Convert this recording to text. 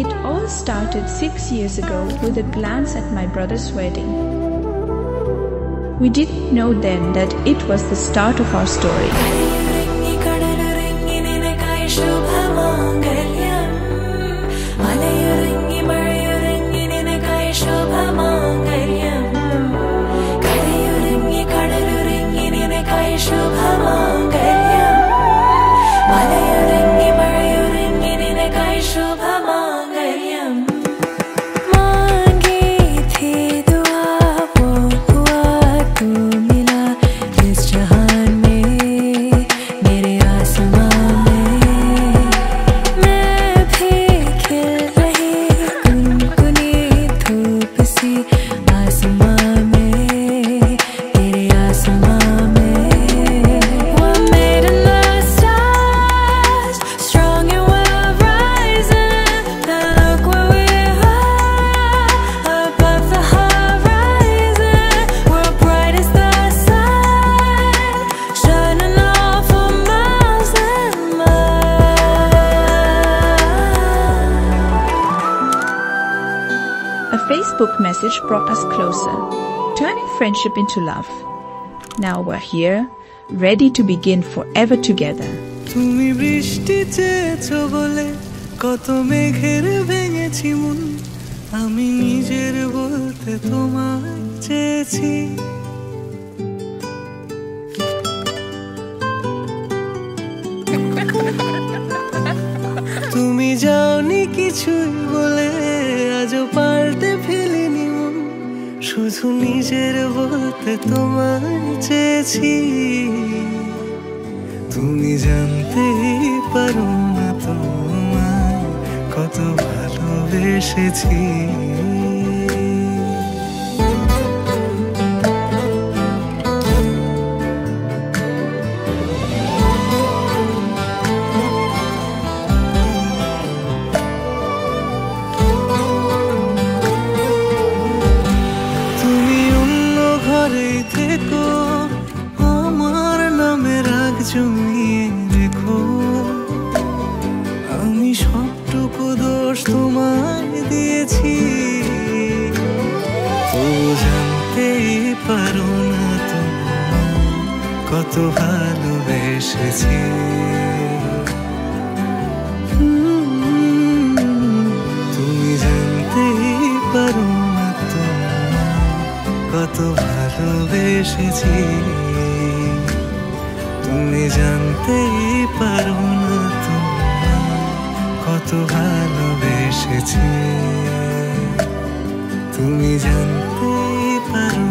It all started 6 years ago with a glance at my brother's wedding. We didn't know then that it was the start of our story. A Facebook message brought us closer, turning friendship into love. Now we're here, ready to begin forever together. তুমি বৃষ্টি চেয়েছো বলে কত মেঘের ভেঙেছি মন, আমি নিজের বলতে তোমায় চেয়েছি। তুমি যাওনি কিছুই বলে আজও পাল্টে ফেলিনি মন, শুধু নিজের বলতে তোমায় চেয়েছি। তুমি জানতেই পারো না তোমায় কত ভালোবেসেছি। আমার নামে রাগ জমিয়ে রেখো, আমি সবটুকু দোষ তোমায় দিয়েছি। তো জানতেই পারো না তোমায় কত ভালোবেসেছি। তুমি জানতেই পারো না তোমায় কত ভালোবেসেছি। তুমি জানতেই পারো না তোমায় কত ভালোবেসেছি। তুমি জানতেই পারো